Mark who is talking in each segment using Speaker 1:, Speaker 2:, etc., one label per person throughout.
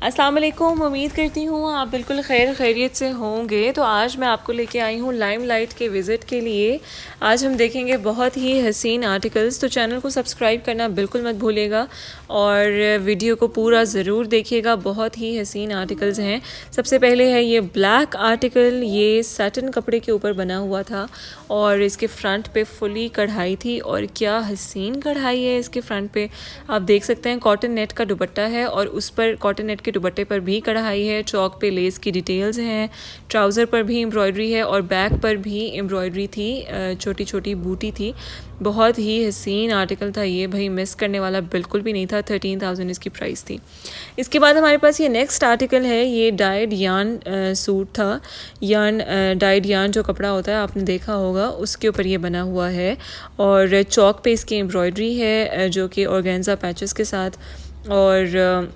Speaker 1: अस्सलाम वालेकुम। उम्मीद करती हूँ आप बिल्कुल खैर खैरियत से होंगे। तो आज मैं आपको लेके आई हूँ लाइमलाइट के विज़िट के लिए। आज हम देखेंगे बहुत ही हसीन आर्टिकल्स। तो चैनल को सब्सक्राइब करना बिल्कुल मत भूलिएगा और वीडियो को पूरा ज़रूर देखिएगा। बहुत ही हसीन आर्टिकल्स हैं। सबसे पहले है ये ब्लैक आर्टिकल। ये सैटिन कपड़े के ऊपर बना हुआ था और इसके फ्रंट पे फुली कढ़ाई थी और क्या हसीन कढ़ाई है इसके फ्रंट पे। आप देख सकते हैं कॉटन नेट का दुपट्टा है और उस पर कॉटन नेट के दुपट्टे पर भी कढ़ाई है। चौक पे लेस की डिटेल्स हैं। ट्राउज़र पर भी एम्ब्रॉयडरी है और बैक पर भी एम्ब्रॉयडरी थी, छोटी छोटी बूटी थी। बहुत ही हसीन आर्टिकल था ये, भाई मिस करने वाला बिल्कुल भी नहीं था। 13,000 इसकी प्राइस थी। इसके बाद हमारे पास ये नेक्स्ट आर्टिकल है। ये डाइड यान सूट था। डाइड यान जो कपड़ा होता है आपने देखा होगा, उसके ऊपर ये बना हुआ है और चौक पे इसकी एम्ब्रॉयडरी है जो कि ऑर्गेन्जा पैचेस के साथ, और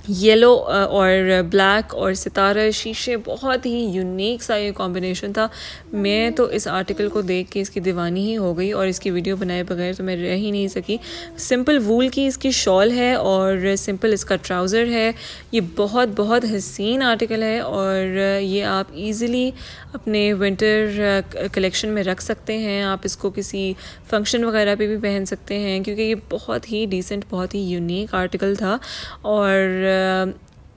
Speaker 1: येलो और ब्लैक और सितारा शीशे, बहुत ही यूनिक सा ये कॉम्बिनेशन था। मैं तो इस आर्टिकल को देख के इसकी दीवानी ही हो गई और इसकी वीडियो बनाए बगैर तो मैं रह ही नहीं सकी। सिंपल वूल की इसकी शॉल है और सिंपल इसका ट्राउज़र है। ये बहुत बहुत हसीन आर्टिकल है और ये आप इजीली अपने विंटर कलेक्शन में रख सकते हैं। आप इसको किसी फंक्शन वगैरह पे भी पहन सकते हैं क्योंकि ये बहुत ही डिसेंट, बहुत ही यूनिक आर्टिकल था। और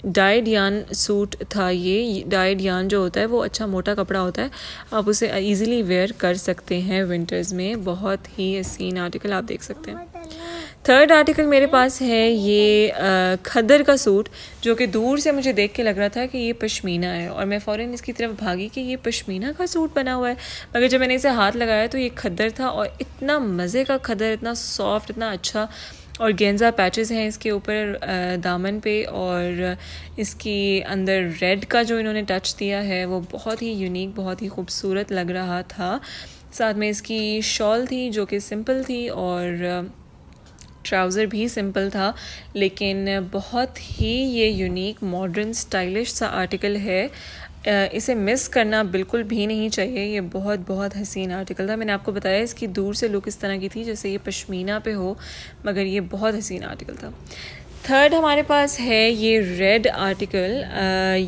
Speaker 1: डाइड यान सूट था ये। डाइड यान जो होता है वो अच्छा मोटा कपड़ा होता है, आप उसे इजीली वेयर कर सकते हैं विंटर्स में। बहुत ही हसीन आर्टिकल आप देख सकते हैं। थर्ड आर्टिकल मेरे पास है ये खद्दर का सूट, जो कि दूर से मुझे देख के लग रहा था कि ये पश्मीना है और मैं फ़ौरन इसकी तरफ भागी कि ये पश्मीना का सूट बना हुआ है। मगर जब मैंने इसे हाथ लगाया तो ये खद्दर था और इतना मज़े का खद्दर, इतना सॉफ्ट, इतना अच्छा। और गेंजा पैचेस हैं इसके ऊपर दामन पे और इसकी अंदर रेड का जो इन्होंने टच दिया है वो बहुत ही यूनिक, बहुत ही खूबसूरत लग रहा था। साथ में इसकी शॉल थी जो कि सिंपल थी और ट्राउज़र भी सिंपल था, लेकिन बहुत ही ये यूनिक, मॉडर्न, स्टाइलिश सा आर्टिकल है। इसे मिस करना बिल्कुल भी नहीं चाहिए। ये बहुत बहुत हसीन आर्टिकल था। मैंने आपको बताया इसकी दूर से लुक इस तरह की थी जैसे ये पश्मीना पे हो, मगर ये बहुत हसीन आर्टिकल था। थर्ड हमारे पास है ये रेड आर्टिकल।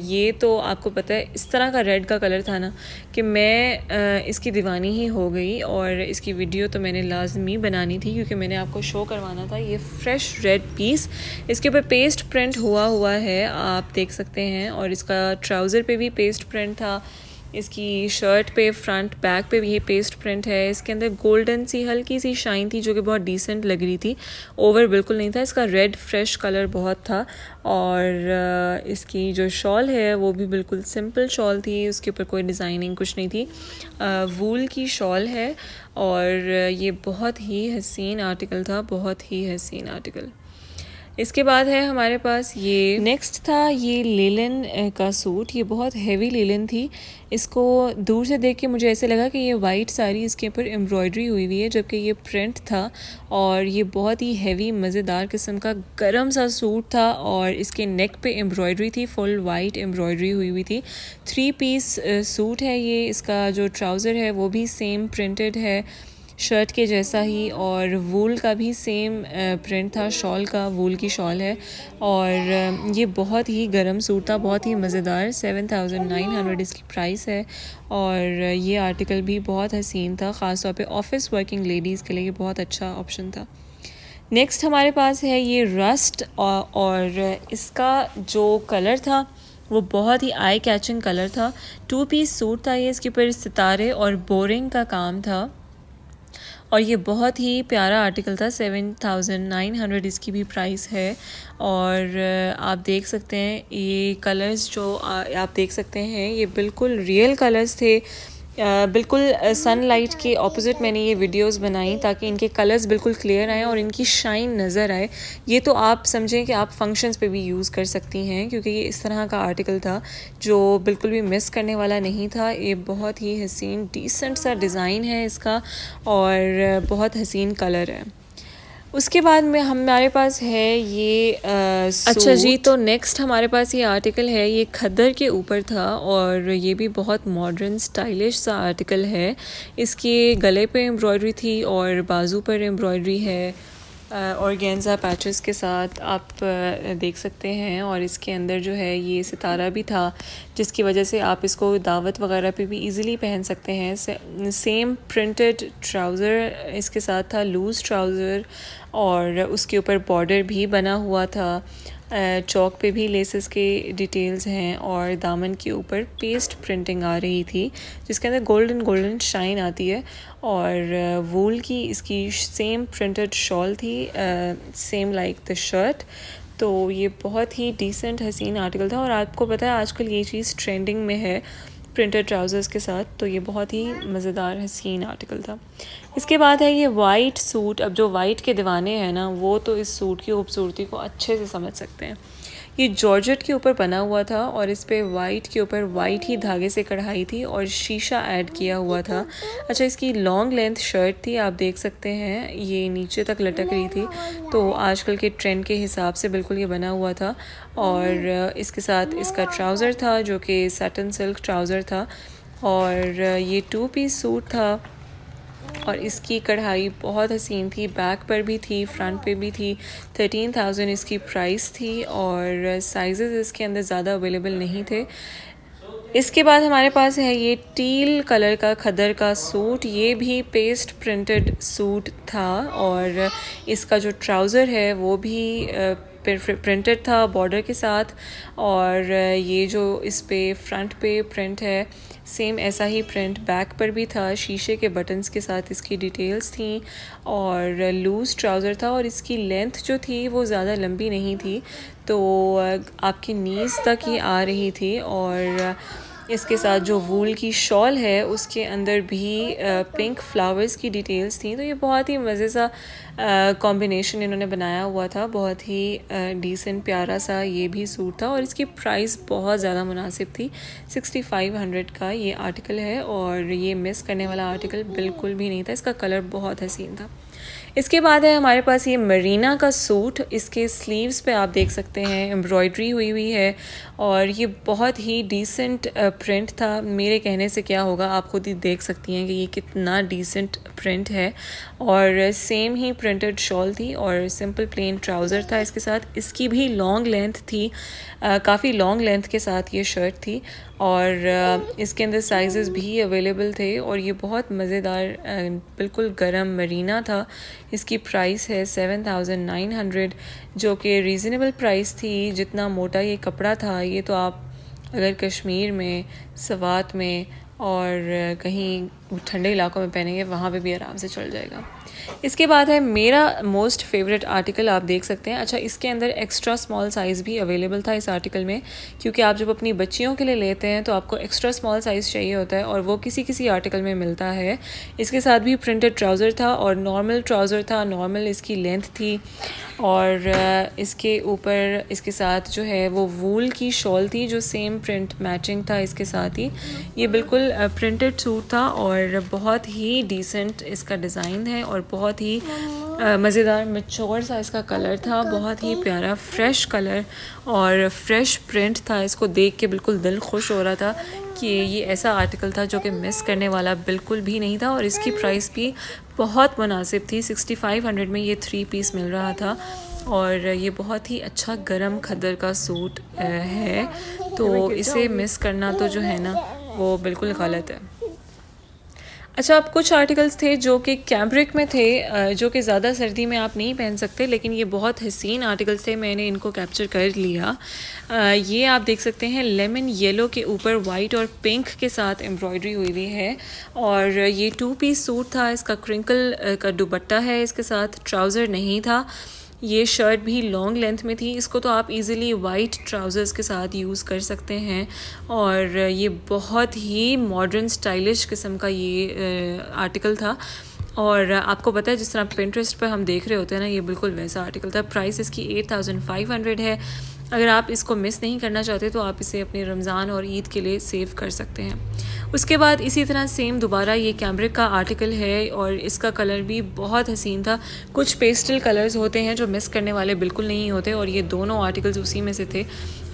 Speaker 1: ये तो आपको पता है इस तरह का रेड का कलर था ना कि मैं इसकी दीवानी ही हो गई और इसकी वीडियो तो मैंने लाजमी बनानी थी क्योंकि मैंने आपको शो करवाना था। ये फ्रेश रेड पीस, इसके ऊपर पेस्ट प्रिंट हुआ है, आप देख सकते हैं। और इसका ट्राउज़र पे भी पेस्ट प्रिंट था, इसकी शर्ट पे, फ्रंट बैक पे भी ये पेस्ट प्रिंट है। इसके अंदर गोल्डन सी हल्की सी शाइन थी जो कि बहुत डिसेंट लग रही थी, ओवर बिल्कुल नहीं था। इसका रेड फ्रेश कलर बहुत था और इसकी जो शॉल है वो भी बिल्कुल सिंपल शॉल थी, उसके ऊपर कोई डिज़ाइनिंग कुछ नहीं थी। वूल की शॉल है और ये बहुत ही हसीन आर्टिकल था, बहुत ही हसीन आर्टिकल। इसके बाद है हमारे पास ये नेक्स्ट था ये लेलन का सूट। ये बहुत हेवी लेलन थी। इसको दूर से देख के मुझे ऐसे लगा कि ये वाइट साड़ी, इसके ऊपर एम्ब्रॉयडरी हुई है, जबकि ये प्रिंट था। और ये बहुत ही हेवी मज़ेदार किस्म का गर्म सा सूट था और इसके नेक पे एम्ब्रॉयडरी थी, फुल वाइट एम्ब्रॉयडरी हुई थी। 3 पीस सूट है ये। इसका जो ट्राउज़र है वो भी सेम प्रिंटेड है शर्ट के जैसा ही और वूल का भी सेम प्रिंट था। शॉल का वूल की शॉल है और ये बहुत ही गर्म सूट था, बहुत ही मज़ेदार। 7,900 इसकी प्राइस है और ये आर्टिकल भी बहुत हसीन था, ख़ास तौर पे ऑफिस वर्किंग लेडीज़ के लिए ये बहुत अच्छा ऑप्शन था। नेक्स्ट हमारे पास है ये रस्ट और इसका जो कलर था वो बहुत ही आई कैचिंग कलर था। 2 पीस सूट था ये। इसके ऊपर सितारे और बोरिंग का काम था और ये बहुत ही प्यारा आर्टिकल था। 7,900 इसकी भी प्राइस है और आप देख सकते हैं ये कलर्स जो आप देख सकते हैं ये बिल्कुल रियल कलर्स थे। बिल्कुल सनलाइट के ऑपोजिट मैंने ये वीडियोस बनाई ताकि इनके कलर्स बिल्कुल क्लियर आएँ और इनकी शाइन नज़र आए। ये तो आप समझें कि आप फंक्शंस पे भी यूज़ कर सकती हैं क्योंकि ये इस तरह का आर्टिकल था जो बिल्कुल भी मिस करने वाला नहीं था। ये बहुत ही हसीन डिसेंट सा डिज़ाइन है इसका और बहुत हसीन कलर है। उसके बाद में हमारे पास है ये अच्छा जी, तो नेक्स्ट हमारे पास ये आर्टिकल है। ये खद्दर के ऊपर था और ये भी बहुत मॉडर्न स्टाइलिश सा आर्टिकल है। इसके गले पे एम्ब्रॉयडरी थी और बाजू पर एम्ब्रॉयडरी है ऑर्गेन्जा पैचेस के साथ आप देख सकते हैं। और इसके अंदर जो है ये सितारा भी था, जिसकी वजह से आप इसको दावत वगैरह पे भी इजीली पहन सकते हैं। सेम प्रिंटेड ट्राउज़र इसके साथ था, लूज़ ट्राउज़र, और उसके ऊपर बॉर्डर भी बना हुआ था। चौक पे भी लेसेस के डिटेल्स हैं और दामन के ऊपर पेस्ट प्रिंटिंग आ रही थी, जिसके अंदर गोल्डन गोल्डन शाइन आती है। और वूल की इसकी सेम प्रिंटेड शॉल थी, सेम लाइक द शर्ट। तो ये बहुत ही डिसेंट हसीन आर्टिकल था। और आपको पता है आजकल ये चीज़ ट्रेंडिंग में है प्रिंटेड ट्राउज़र्स के साथ, तो ये बहुत ही मज़ेदार हसीन आर्टिकल था। इसके बाद है ये वाइट सूट। अब जो वाइट के दीवाने हैं ना, वो तो इस सूट की खूबसूरती को अच्छे से समझ सकते हैं। ये जॉर्जेट के ऊपर बना हुआ था और इस पे वाइट के ऊपर वाइट ही धागे से कढ़ाई थी और शीशा ऐड किया हुआ था। अच्छा, इसकी लॉन्ग लेंथ शर्ट थी, आप देख सकते हैं ये नीचे तक लटक रही थी, तो आजकल के ट्रेंड के हिसाब से बिल्कुल ये बना हुआ था। और इसके साथ इसका ट्राउज़र था जो कि सैटिन सिल्क ट्राउज़र था। और ये 2 पीस सूट था और इसकी कढ़ाई बहुत हसीन थी, बैक पर भी थी, फ्रंट पे भी थी। 13,000 इसकी प्राइस थी और साइजेस इसके अंदर ज़्यादा अवेलेबल नहीं थे। इसके बाद हमारे पास है ये टील कलर का खदर का सूट। ये भी पेस्ट प्रिंटेड सूट था और इसका जो ट्राउज़र है वो भी प्रिंटेड था बॉर्डर के साथ। और ये जो इस पे फ्रंट पे प्रिंट है, सेम ऐसा ही प्रिंट बैक पर भी था, शीशे के बटन्स के साथ इसकी डिटेल्स थी। और लूज़ ट्राउज़र था और इसकी लेंथ जो थी वो ज़्यादा लंबी नहीं थी, तो आपकी नीज़ तक ही आ रही थी। और इसके साथ जो वूल की शॉल है उसके अंदर भी पिंक फ्लावर्स की डिटेल्स थी। तो ये बहुत ही मज़े सा कॉम्बिनेशन इन्होंने बनाया हुआ था, बहुत ही डिसेंट प्यारा सा ये भी सूट था। और इसकी प्राइस बहुत ज़्यादा मुनासिब थी, 6500 का ये आर्टिकल है। और ये मिस करने वाला आर्टिकल बिल्कुल भी नहीं था, इसका कलर बहुत हसीन था। इसके बाद है हमारे पास ये मरीना का सूट। इसके स्लीव्स पे आप देख सकते हैं एम्ब्रॉयडरी हुई हुई है और ये बहुत ही डिसेंट प्रिंट था। मेरे कहने से क्या होगा, आप खुद ही देख सकती हैं कि ये कितना डिसेंट प्रिंट है। और सेम ही प्रिंटेड शॉल थी और सिंपल प्लेन ट्राउज़र था इसके साथ। इसकी भी लॉन्ग लेंथ थी, काफ़ी लॉन्ग लेंथ के साथ ये शर्ट थी। और इसके अंदर साइजेस भी अवेलेबल थे और ये बहुत मज़ेदार बिल्कुल गरम मरीना था। इसकी प्राइस है 7900, जो कि रीज़नेबल प्राइस थी। जितना मोटा ये कपड़ा था, ये तो आप अगर कश्मीर में, सवात में और कहीं ठंडे इलाकों में पहनेंगे वहाँ पे भी आराम से चल जाएगा। इसके बाद है मेरा मोस्ट फेवरेट आर्टिकल, आप देख सकते हैं। अच्छा, इसके अंदर एक्स्ट्रा स्मॉल साइज़ भी अवेलेबल था इस आर्टिकल में, क्योंकि आप जब अपनी बच्चियों के लिए लेते हैं तो आपको एक्स्ट्रा स्मॉल साइज़ चाहिए होता है और वो किसी किसी आर्टिकल में मिलता है। इसके साथ भी प्रिंटेड ट्राउज़र था और नॉर्मल ट्राउज़र था, नॉर्मल इसकी लेंथ थी। और इसके ऊपर इसके साथ जो है वो वूल की शॉल थी जो सेम प्रिंट मैचिंग था इसके साथ ही। ये बिल्कुल प्रिंटेड सूट था और बहुत ही डिसेंट इसका डिज़ाइन है और बहुत ही मज़ेदार मैच्योर सा इसका कलर था, बहुत ही प्यारा फ्रेश कलर और फ्रेश प्रिंट था। इसको देख के बिल्कुल दिल खुश हो रहा था कि ये ऐसा आर्टिकल था जो कि मिस करने वाला बिल्कुल भी नहीं था। और इसकी प्राइस भी बहुत मुनासिब थी, 6500 में ये 3 पीस मिल रहा था। और ये बहुत ही अच्छा गरम खद्दर का सूट है, तो इसे मिस करना तो जो है ना वो बिल्कुल गलत है। अच्छा, अब कुछ आर्टिकल्स थे जो कि कैम्ब्रिक में थे, जो कि ज़्यादा सर्दी में आप नहीं पहन सकते, लेकिन ये बहुत हसीन आर्टिकल्स थे, मैंने इनको कैप्चर कर लिया। ये आप देख सकते हैं लेमन येलो के ऊपर वाइट और पिंक के साथ एम्ब्रॉयडरी हुई हुई है। और ये 2 पीस सूट था, इसका क्रिंकल का दुपट्टा है, इसके साथ ट्राउज़र नहीं था। ये शर्ट भी लॉन्ग लेंथ में थी, इसको तो आप इजीली वाइट ट्राउज़र्स के साथ यूज़ कर सकते हैं। और ये बहुत ही मॉडर्न स्टाइलिश किस्म का ये आर्टिकल था। और आपको पता है जिस तरह पिंटरेस्ट पर हम देख रहे होते हैं ना, ये बिल्कुल वैसा आर्टिकल था। प्राइस इसकी 8500 है। अगर आप इसको मिस नहीं करना चाहते तो आप इसे अपने रमज़ान और ईद के लिए सेव कर सकते हैं। उसके बाद इसी तरह सेम दोबारा ये कैम्ब्रिक का आर्टिकल है और इसका कलर भी बहुत हसीन था। कुछ पेस्टल कलर्स होते हैं जो मिस करने वाले बिल्कुल नहीं होते और ये दोनों आर्टिकल्स उसी में से थे।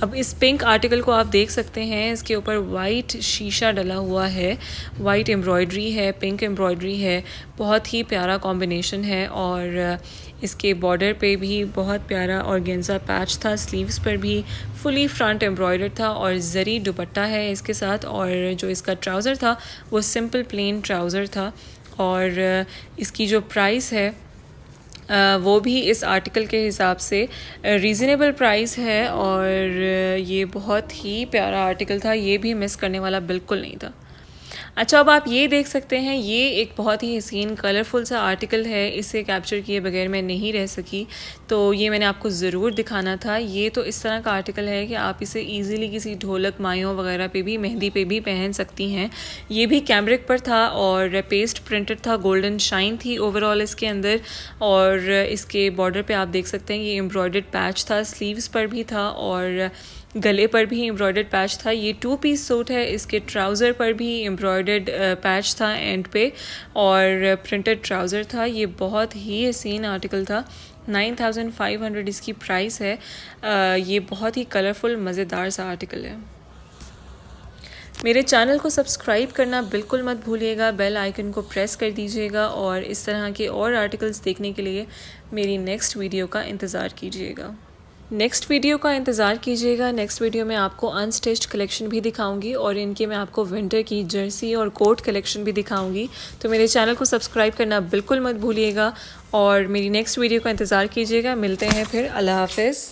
Speaker 1: अब इस पिंक आर्टिकल को आप देख सकते हैं, इसके ऊपर वाइट शीशा डला हुआ है, वाइट एम्ब्रॉयडरी है, पिंक एम्ब्रॉयडरी है, बहुत ही प्यारा कॉम्बिनेशन है। और इसके बॉर्डर पे भी बहुत प्यारा ऑर्गेन्जा पैच था, स्लीव्स पर भी फुली फ्रंट एम्ब्रॉयडर्ड था और जरी दुपट्टा है इसके साथ। और जो इसका ट्राउज़र था वो सिंपल प्लेन ट्राउज़र था। और इसकी जो प्राइस है वो भी इस आर्टिकल के हिसाब से रीज़नेबल प्राइस है। और ये बहुत ही प्यारा आर्टिकल था, ये भी मिस करने वाला बिल्कुल नहीं था। अच्छा, अब आप ये देख सकते हैं, ये एक बहुत ही हसीन कलरफुल सा आर्टिकल है, इसे कैप्चर किए बगैर मैं नहीं रह सकी, तो ये मैंने आपको ज़रूर दिखाना था। ये तो इस तरह का आर्टिकल है कि आप इसे इजीली किसी ढोलक मायों वगैरह पे भी, मेहंदी पे भी पहन सकती हैं। ये भी कैमरिक पर था और पेस्ट प्रिंटेड था, गोल्डन शाइन थी ओवरऑल इसके अंदर। और इसके बॉर्डर पे आप देख सकते हैं ये एम्ब्रॉयडर्ड पैच था, स्लीव्स पर भी था और गले पर भी एम्ब्रॉयडर्ड पैच था। ये 2 पीस सूट है, इसके ट्राउज़र पर भी एम्ब्रॉयडर्ड पैच था एंड पे और प्रिंटेड ट्राउज़र था। ये बहुत ही हसीन आर्टिकल था। 9500 इसकी प्राइस है। ये बहुत ही कलरफुल मज़ेदार सा आर्टिकल है। मेरे चैनल को सब्सक्राइब करना बिल्कुल मत भूलिएगा, बेल आइकन को प्रेस कर दीजिएगा और इस तरह के और आर्टिकल्स देखने के लिए मेरी नेक्स्ट वीडियो का इंतज़ार कीजिएगा। नेक्स्ट वीडियो में आपको अनस्टिच्ड कलेक्शन भी दिखाऊंगी और इनके मैं आपको विंटर की जर्सी और कोट कलेक्शन भी दिखाऊंगी। तो मेरे चैनल को सब्सक्राइब करना बिल्कुल मत भूलिएगा और मेरी नेक्स्ट वीडियो का इंतज़ार कीजिएगा। मिलते हैं फिर, अल्लाह हाफ़िज़।